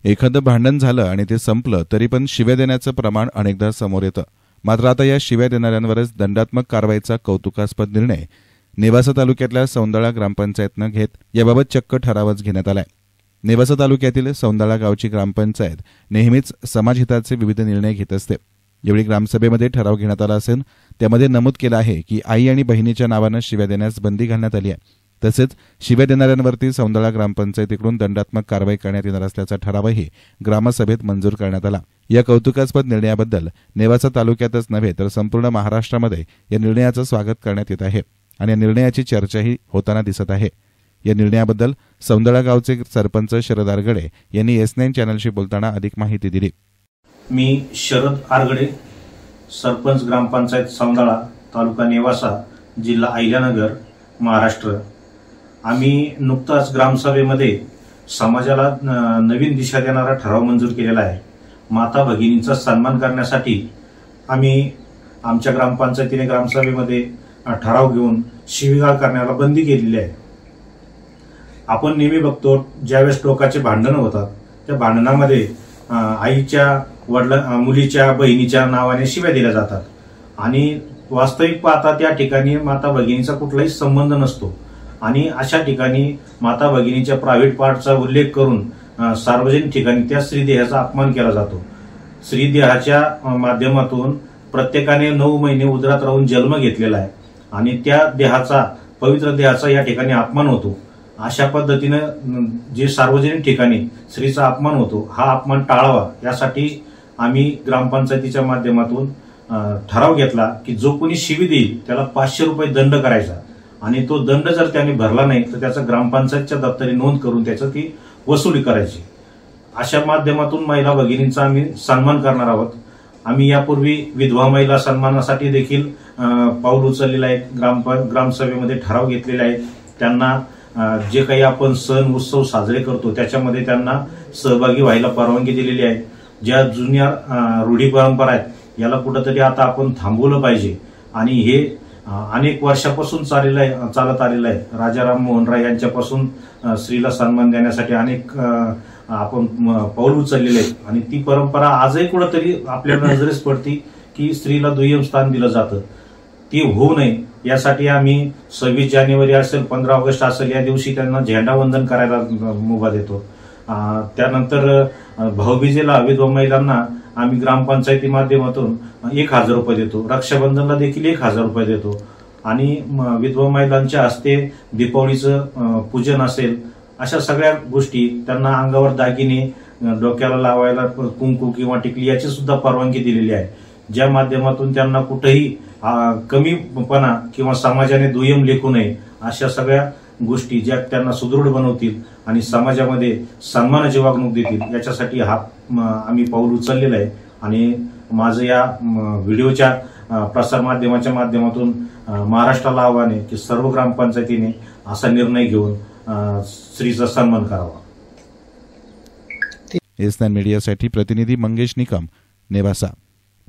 एखादं भांडण झालं आणि ते संपलं तरी पण शिव्या देण्याचं प्रमाण अनेकदा समोर येतं। मात्र आता या शिव्या देणाऱ्यांवरच दंडात्मक कारवाईचा कौतुकास्पद निर्णय नेवासा तालुक्यातल्या सौंदळा ग्रामपंचायतनं घेत याबाबत चक्क ठरावच घेण्यात आलाय। नेवासा तालुक्यातील सौंदळा गावची ग्रामपंचायत नेहमीच समाजहिताचे विविध निर्णय घेत असते। यावेळी ग्रामसभेमध्ये ठराव घेण्यात आला असून त्यामध्ये नमूद केलं आहे की आई आणि बहिणीच्या नावानं शिव्या देण्यास बंदी घालण्यात आली आहे। तसेच शिव्या देणाऱ्यांवरती सौंदळा ग्रामपंचायतीकडून दंडात्मक कारवाई करण्यात येणार असल्याचा ठरावही ग्रामसभेत मंजूर करण्यात आला। या कौतुकास्पद निर्णयाबद्दल नेवासा तालुक्यातच नव्हे तर संपूर्ण महाराष्ट्रामध्ये या निर्णयाचं स्वागत करण्यात येत आहे आणि या निर्णयाची चर्चाही होताना दिसत आहे। या निर्णयाबद्दल सौंदळा गावचे सरपंच शरद आरगडे यांनी S9 चॅनलशी बोलताना अधिक माहिती दिली। मी शरद आरगडे, सरपंच ग्रामपंचायत सौंदळा, तालुका नेवासा, जिल्हा अहिल्यानगर, महाराष्ट्र। आम्ही नुकताच ग्रामसभेमध्ये समाजाला नवीन दिशा देणारा ठराव मंजूर केलेला आहे। माता भगिनींचा सन्मान करण्यासाठी आम्ही आमच्या ग्रामपंचायतीने ग्रामसभेमध्ये ठराव घेऊन शिवीगाळ करण्याला बंदी केलेली आहे। आपण नेहमी बघतो ज्यावेळेस टोकाचे भांडण होतात त्या भांडणामध्ये आईच्या मुलीच्या बहिणीच्या नावाने शिव्या दिल्या जातात आणि वास्तविक पाहता त्या ठिकाणी माता भगिनीचा कुठलाही संबंध नसतो आणि अशा ठिकाणी माता भगिनीच्या प्रायव्हेट पार्टचा उल्लेख करून सार्वजनिक ठिकाणी त्या स्त्रीदेहाचा अपमान केला जातो। स्त्रीदेहाच्या माध्यमातून प्रत्येकाने 9 महिने उदरात राहून जन्म घेतलेला आहे आणि त्या देहाचा, पवित्र देहाचा या ठिकाणी अपमान होतो। अशा पद्धतीनं जे सार्वजनिक ठिकाणी स्त्रीचा अपमान होतो हा अपमान टाळावा यासाठी आम्ही ग्रामपंचायतीच्या माध्यमातून ठराव घेतला की जो कोणी शिवी देईल त्याला 500 रुपये दंड करायचा आणि तो दंड जर त्याने भरला नाही तर त्याचा ग्रामपंचायतच्या दप्तरी नोंद करून त्याची ती वसुली करायची। अशा माध्यमातून महिला भगिनींचा आम्ही सन्मान करणार आहोत। आम्ही यापूर्वी विधवा महिला सन्मानासाठी देखील पाऊल उचललेलं आहे। ग्रामसभेमध्ये ठराव घेतलेले आहेत। त्यांना जे काही आपण सण उत्सव साजरे करतो त्याच्यामध्ये त्यांना सहभागी व्हायला परवानगी दिलेली आहे। ज्या जुन्या रूढी परंपरा आहेत याला कुठेतरी आता आपण थांबवलं पाहिजे आणि हे अनेक वर्षापासून चालत आलेलं आहे। राजाराम मोहन राय यांच्यापासून स्त्रीला सन्मान देण्यासाठी अनेक आपण पाऊल उचललेले आहेत आणि ती परंपरा आजही कुठेतरी आपल्या नजरेस पडती की स्त्रीला दुय्यम स्थान दिलं जातं। ती होऊ नये यासाठी आम्ही 26 जानेवारी असेल, 15 ऑगस्ट असेल या दिवशी त्यांना झेंडावंदन करायला मुभा देतो। त्यानंतर भाऊबीजेला विधवा महिलांना आम्ही ग्रामपंचायती माध्यमातून 1000 रुपये देतो। रक्षाबंधनला देखील 1000 रुपये देतो आणि विधवा महिलांच्या हस्ते दीपावलीचं पूजन असेल अशा सगळ्या गोष्टी, त्यांना अंगावर दागिने, डोक्याला लावायला कुंकू किंवा टिकली याची सुद्धा परवानगी दिलेली आहे। ज्या माध्यमातून त्यांना कुठेही कमीपणा किंवा समाजाने दुय्यम लेखू नये अशा सगळ्या गोष्टी ज्या त्यांना सुदृढ बनवतील आणि समाजामध्ये सन्मानाची वागणूक देतील याच्यासाठी हा आम्ही पाऊल उचललेलं आहे। आणि माझं या व्हिडिओच्या प्रसार माध्यमाच्या माध्यमातून महाराष्ट्राला आव्हान आहे की सर्व ग्रामपंचायतीने असा निर्णय घेऊन स्त्रीचा सन्मान करावा। S9 मीडियासाठी प्रतिनिधी मंगेश निकम, नेवासा।